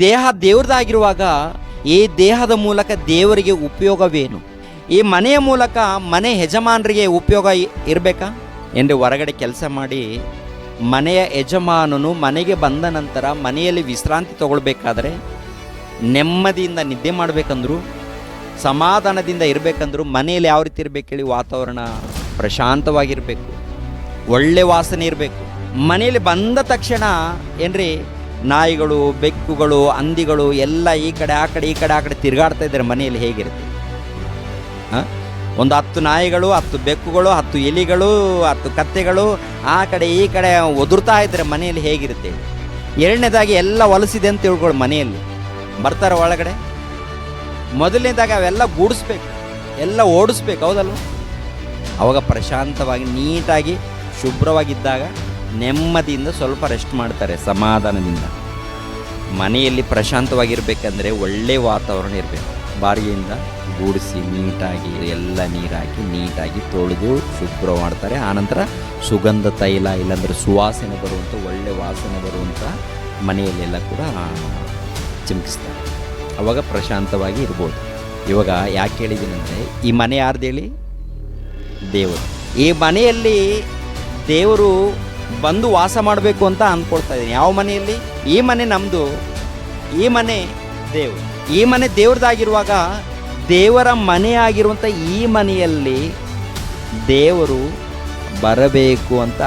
ದೇಹ ದೇವ್ರದಾಗಿರುವಾಗ ಈ ದೇಹದ ಮೂಲಕ ದೇವರಿಗೆ ಉಪಯೋಗವೇನು? ಈ ಮನೆಯ ಮೂಲಕ ಮನೆ ಯಜಮಾನರಿಗೆ ಉಪಯೋಗ ಇರಬೇಕಾ? ಎಂದು ಹೊರಗಡೆ ಕೆಲಸ ಮಾಡಿ ಮನೆಯ ಯಜಮಾನನು ಮನೆಗೆ ಬಂದ ನಂತರ ಮನೆಯಲ್ಲಿ ವಿಶ್ರಾಂತಿ ತಗೊಳ್ಬೇಕಾದ್ರೆ, ನೆಮ್ಮದಿಯಿಂದ ನಿದ್ದೆ ಮಾಡಬೇಕಂದ್ರು, ಸಮಾಧಾನದಿಂದ ಇರಬೇಕಂದ್ರು ಮನೆಯಲ್ಲಿ ಯಾವ ರೀತಿ ಇರಬೇಕು ಹೇಳಿ? ವಾತಾವರಣ ಪ್ರಶಾಂತವಾಗಿರಬೇಕು, ಒಳ್ಳೆ ವಾಸನೆ ಇರಬೇಕು. ಮನೆಯಲ್ಲಿ ಬಂದ ತಕ್ಷಣ ಏನ್ರಿ, ನಾಯಿಗಳು, ಬೆಕ್ಕುಗಳು, ಹಂದಿಗಳು ಎಲ್ಲ ಈ ಕಡೆ ಆ ಕಡೆ ತಿರುಗಾಡ್ತಾ ಇದ್ದಾರೆ. ಮನೆಯಲ್ಲಿ ಹೇಗಿರುತ್ತೆ? ಒಂದು 10 ನಾಯಿಗಳು, 10 ಬೆಕ್ಕುಗಳು, 10 ಎಲಿಗಳು, 10 ಕತ್ತೆಗಳು ಆ ಕಡೆ ಈ ಕಡೆ ಒದುರ್ತಾ ಇದ್ದಾರೆ. ಮನೆಯಲ್ಲಿ ಹೇಗಿರುತ್ತೆ? ಎರಡನೇದಾಗಿ ಎಲ್ಲ ಹೊಲಸಿದೆ ಅಂತ ತಿಳ್ಕೊಳ್ಳಿ. ಮನೆಯಲ್ಲಿ ಬರ್ತಾರೆ ಒಳಗಡೆ, ಮೊದಲನೇದಾಗಿ ಅವೆಲ್ಲ ಗೂಡಿಸ್ಬೇಕು, ಎಲ್ಲ ಓಡಿಸ್ಬೇಕು, ಹೌದಲ್ವ? ಅವಾಗ ಪ್ರಶಾಂತವಾಗಿ ನೀಟಾಗಿ ಶುಭ್ರವಾಗಿದ್ದಾಗ ನೆಮ್ಮದಿಯಿಂದ ಸ್ವಲ್ಪ ರೆಸ್ಟ್ ಮಾಡ್ತಾರೆ, ಸಮಾಧಾನದಿಂದ. ಮನೆಯಲ್ಲಿ ಪ್ರಶಾಂತವಾಗಿರ್ಬೇಕಂದ್ರೆ ಒಳ್ಳೆ ವಾತಾವರಣ ಇರಬೇಕು. ಬಾರಿಗೆಯಿಂದ ಗೂಡಿಸಿ ನೀಟಾಗಿ ಎಲ್ಲ ನೀರಾಕಿ ನೀಟಾಗಿ ತೊಳೆದು ಶುಭ್ರ ಮಾಡ್ತಾರೆ. ಆನಂತರ ಸುಗಂಧ ತೈಲ ಇಲ್ಲಾಂದರೆ ಸುವಾಸನೆ ಬರುವಂಥ, ಒಳ್ಳೆ ವಾಸನೆ ಬರುವಂಥ ಮನೆಯಲ್ಲೆಲ್ಲ ಕೂಡ ಚಿಮುಕಿಸ್ತಾರೆ. ಅವಾಗ ಪ್ರಶಾಂತವಾಗಿ ಇರ್ಬೋದು. ಇವಾಗ ಯಾಕೆ ಹೇಳಿದ್ದೀನಿ ಅಂದರೆ, ಈ ಮನೆ ಯಾರ್ದು ಹೇಳಿ? ದೇವರು. ಈ ಮನೆಯಲ್ಲಿ ದೇವರು ಬಂದು ವಾಸ ಮಾಡಬೇಕು ಅಂತ ಅಂದ್ಕೊಳ್ತಾ ಇದ್ದೀನಿ. ಯಾವ ಮನೆಯಲ್ಲಿ? ಈ ಮನೆ ನಮ್ಮದು, ಈ ಮನೆ ದೇವರು. ಈ ಮನೆ ದೇವ್ರದಾಗಿರುವಾಗ ದೇವರ ಮನೆ ಆಗಿರುವಂಥ ಈ ಮನೆಯಲ್ಲಿ ದೇವರು ಬರಬೇಕು ಅಂತ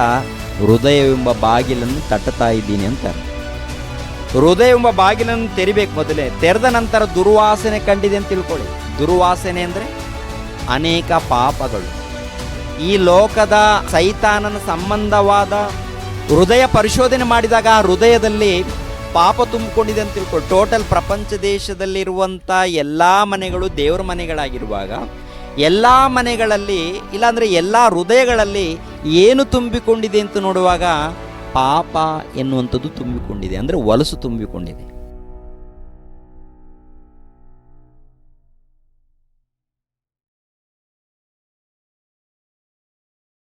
ಹೃದಯವೆಂಬ ಬಾಗಿಲನ್ನು ತಟ್ಟುತ್ತಾ ಇದ್ದೀನಿ ಅಂತ. ಹೃದಯವೆಂಬ ಬಾಗಿಲನ್ನು ತೆರಿಬೇಕು ಮೊದಲೇ. ತೆರೆದ ನಂತರ ದುರ್ವಾಸನೆ ಕಂಡಿದೆ ಅಂತ ತಿಳ್ಕೊಳ್ಳಿ. ದುರ್ವಾಸನೆ ಅಂದರೆ ಅನೇಕ ಪಾಪಗಳು. ಈ ಲೋಕದ ಸೈತಾನನ ಸಂಬಂಧವಾದ ಹೃದಯ ಪರಿಶೋಧನೆ ಮಾಡಿದಾಗ ಆ ಹೃದಯದಲ್ಲಿ ಪಾಪ ತುಂಬಿಕೊಂಡಿದೆ ಅಂತ ತಿಳ್ಕೊಳ್ಳಿ. ಟೋಟಲ್ ಪ್ರಪಂಚ ದೇಶದಲ್ಲಿರುವಂಥ ಎಲ್ಲ ಮನೆಗಳು ದೇವರ ಮನೆಗಳಾಗಿರುವಾಗ, ಎಲ್ಲ ಮನೆಗಳಲ್ಲಿ ಇಲ್ಲಾಂದರೆ ಎಲ್ಲ ಹೃದಯಗಳಲ್ಲಿ ಏನು ತುಂಬಿಕೊಂಡಿದೆ ಅಂತ ನೋಡುವಾಗ ಪಾಪ ಎನ್ನುವಂಥದ್ದು ತುಂಬಿಕೊಂಡಿದೆ, ಅಂದರೆ ಹೊಲಸು ತುಂಬಿಕೊಂಡಿದೆ.